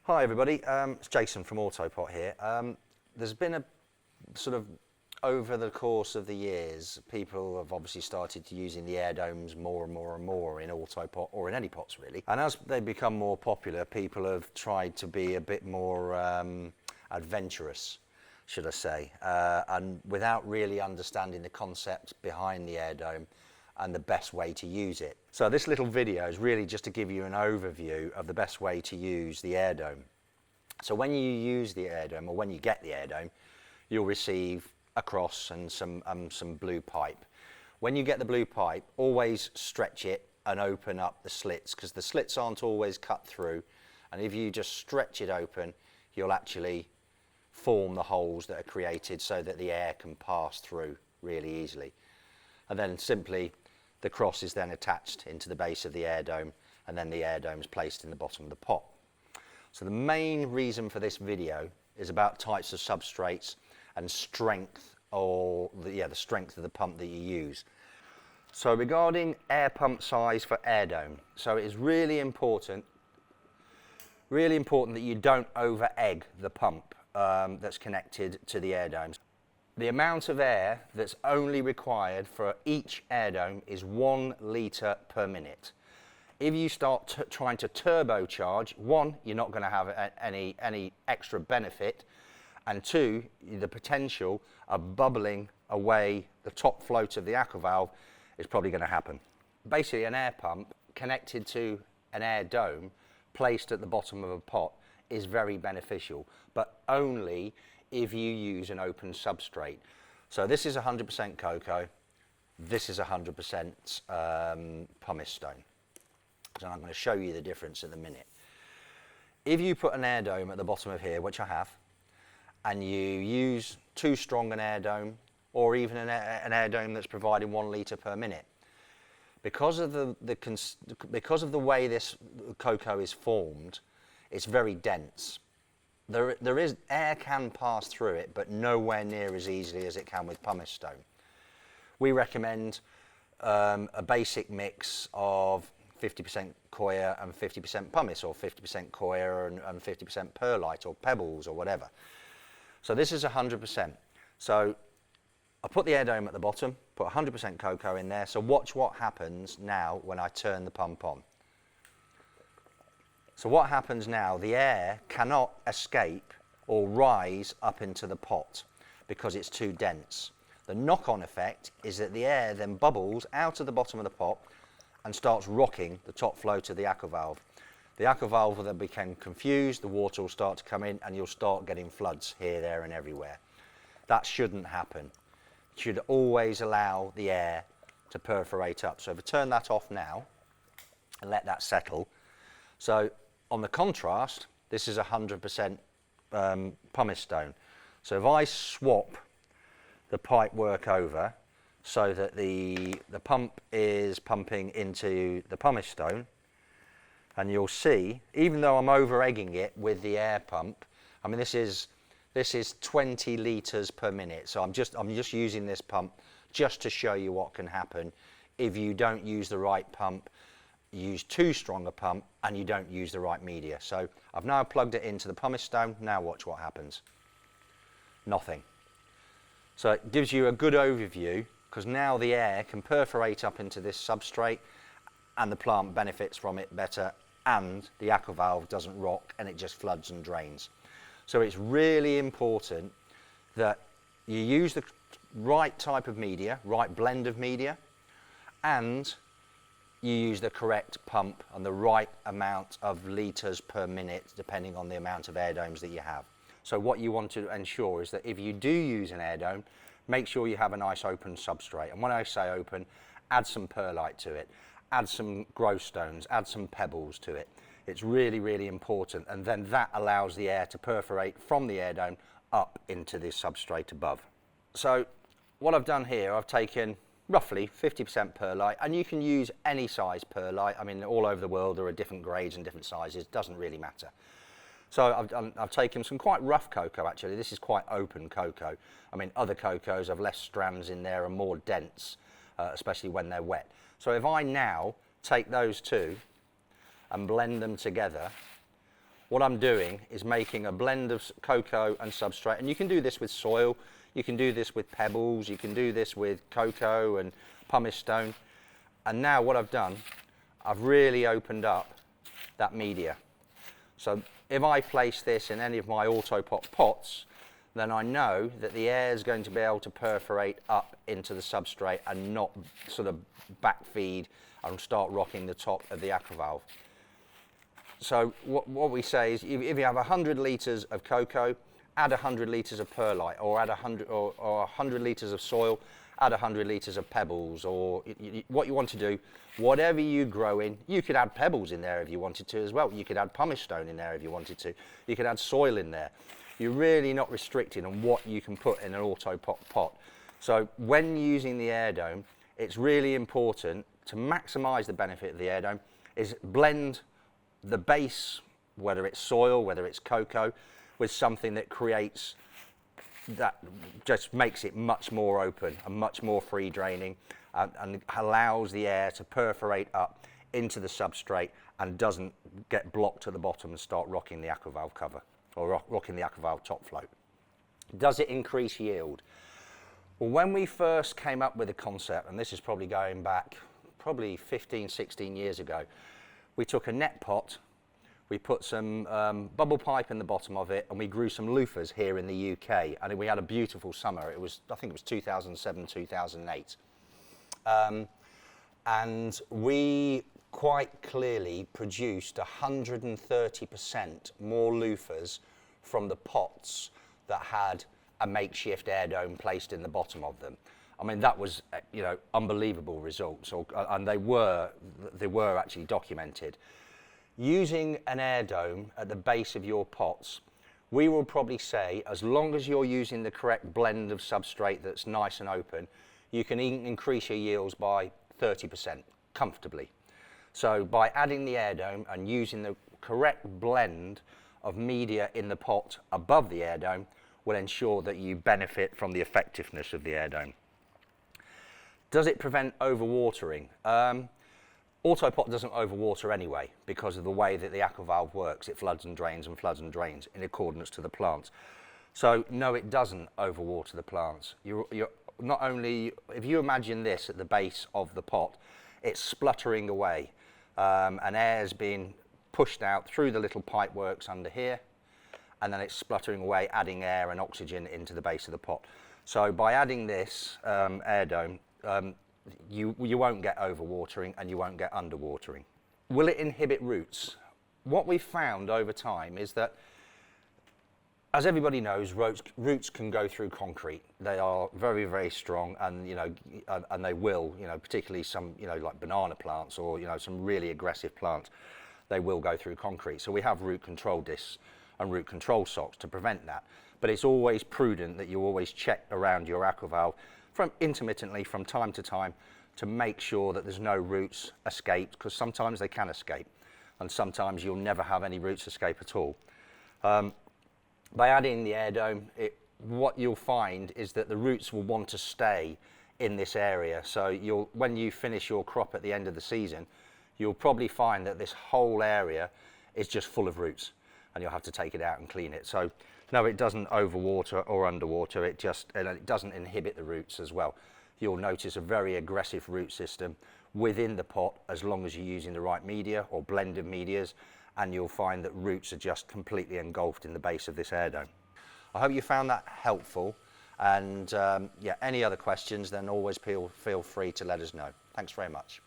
Hi everybody, it's Jason from AutoPot here. There's been a sort of, over the course of the years, people have obviously started to using the AirDomes more and more and more in AutoPot or in any pots really. And as they become more popular, people have tried to be a bit more adventurous, should I say, and without really understanding the concept behind the AirDome and the best way to use it. So this little video is really just to give you an overview of the best way to use the AirDome. So when you use the AirDome, or when you get the AirDome, you'll receive a cross and some blue pipe. When you get the blue pipe, always stretch it and open up the slits, because the slits aren't always cut through, and if you just stretch it open, you'll actually form the holes that are created so that the air can pass through really easily. And then simply the cross is then attached into the base of the AirDome, and then the AirDome is placed in the bottom of the pot. So the main reason for this video is about types of substrates and strength, or the strength of the pump that you use. So regarding air pump size for AirDome, so it is really important that you don't over egg the pump that's connected to the AirDome. The amount of air that's only required for each AirDome is 1 litre per minute. If you start trying to turbocharge, one, you're not going to have any extra benefit, and two, the potential of bubbling away the top float of the aqua valve is probably going to happen. Basically, an air pump connected to an AirDome placed at the bottom of a pot is very beneficial, but only if you use an open substrate. So this is 100% Coco, this is 100% pumice stone. So I'm going to show you the difference in a minute. If you put an AirDome at the bottom of here, which I have, and you use too strong an AirDome, or even an AirDome that's providing 1 litre per minute, because of the way this Coco is formed, it's very dense. There is air can pass through it, but nowhere near as easily as it can with pumice stone. We recommend a basic mix of 50% coir and 50% pumice, or 50% coir and 50% perlite or pebbles or whatever. So this is 100%. So I put the AirDome at the bottom, put 100% Coco in there. So watch what happens now when I turn the pump on. So what happens now, the air cannot escape or rise up into the pot because it's too dense. The knock-on effect is that the air then bubbles out of the bottom of the pot and starts rocking the top float of the aqua valve. The aqua valve will then become confused, the water will start to come in, and you'll start getting floods here, there and everywhere. That shouldn't happen. You should always allow the air to perforate up. So if I turn that off now and let that settle. So on the contrast, this is 100% pumice stone. So if I swap the pipe work over so that the pump is pumping into the pumice stone, and you'll see, even though I'm over egging it with the air pump, I mean this is 20 litres per minute. So I'm just using this pump just to show you what can happen if you don't use the right pump, use too strong a pump, and you don't use the right media. So I've now plugged it into the pumice stone. Now watch what happens. Nothing. So it gives you a good overview, because now the air can perforate up into this substrate and the plant benefits from it better, and the aqua valve doesn't rock and it just floods and drains. So it's really important that you use the right type of media, right blend of media, and you use the correct pump and the right amount of litres per minute, depending on the amount of AirDomes that you have. So what you want to ensure is that if you do use an AirDome, make sure you have a nice open substrate. And when I say open, add some perlite to it, add some growth stones, add some pebbles to it. It's really, really important. And then that allows the air to perforate from the AirDome up into the substrate above. So what I've done here, I've taken roughly 50% perlite, and you can use any size perlite. I mean, all over the world there are different grades and different sizes, doesn't really matter. So I've taken some quite rough Coco actually. This is quite open Coco. I mean, other Cocos have less strands in there and more dense, especially when they're wet. So if I now take those two and blend them together, what I'm doing is making a blend of cocoa and substrate, and you can do this with soil, you can do this with pebbles, you can do this with cocoa and pumice stone. And now what I've done, I've really opened up that media. So if I place this in any of my AutoPot pots, then I know that the air is going to be able to perforate up into the substrate and not sort of backfeed and start rocking the top of the aqua valve. So what we say is, if you have 100 litres of cocoa, add 100 litres of perlite, or add 100 litres of soil, add 100 litres of pebbles, or what you want to do, whatever you grow in, you could add pebbles in there if you wanted to as well. You could add pumice stone in there if you wanted to. You could add soil in there. You're really not restricted on what you can put in an AutoPot pot. So when using the AirDome, it's really important to maximise the benefit of the AirDome, is blend the base, whether it's soil, whether it's cocoa, with something that creates, that just makes it much more open and much more free draining, and allows the air to perforate up into the substrate and doesn't get blocked at the bottom and start rocking the aqua valve cover, or rocking the aqua valve top float. Does it increase yield? Well, when we first came up with the concept, and this is probably going back probably 15, 16 years ago, we took a net pot, we put some bubble pipe in the bottom of it, and we grew some loofahs here in the UK, and we had a beautiful summer. It was, I think it was 2007, 2008. And we quite clearly produced 130% more loofahs from the pots that had a makeshift AirDome placed in the bottom of them. I mean, that was, you know, unbelievable results, and they were actually documented. Using an AirDome at the base of your pots, we will probably say, as long as you're using the correct blend of substrate that's nice and open, you can increase your yields by 30% comfortably. So by adding the AirDome and using the correct blend of media in the pot above the AirDome will ensure that you benefit from the effectiveness of the AirDome. Does it prevent overwatering? AutoPot doesn't overwater anyway because of the way that the aqua valve works. It floods and drains in accordance to the plants. So no, it doesn't overwater the plants. You're not only, if you imagine this at the base of the pot, it's spluttering away, and air's being pushed out through the little pipe works under here, and then it's spluttering away, adding air and oxygen into the base of the pot. So by adding this AirDome, you won't get overwatering and you won't get underwatering. Will it inhibit roots? What we've found over time is that, as everybody knows, roots can go through concrete. They are very, very strong, and and they will, particularly some, like banana plants or some really aggressive plants, they will go through concrete. So we have root control discs and root control socks to prevent that. But it's always prudent that you always check around your aqua valve intermittently from time to time to make sure that there's no roots escaped, because sometimes they can escape, and sometimes you'll never have any roots escape at all. By adding the AirDome, what you'll find is that the roots will want to stay in this area. So when you finish your crop at the end of the season, you'll probably find that this whole area is just full of roots, and you'll have to take it out and clean it. So no, it doesn't overwater or underwater. It doesn't inhibit the roots as well. You'll notice a very aggressive root system within the pot as long as you're using the right media or blend of medias, and you'll find that roots are just completely engulfed in the base of this AirDome. I hope you found that helpful, and yeah, any other questions, then always feel free to let us know. Thanks very much.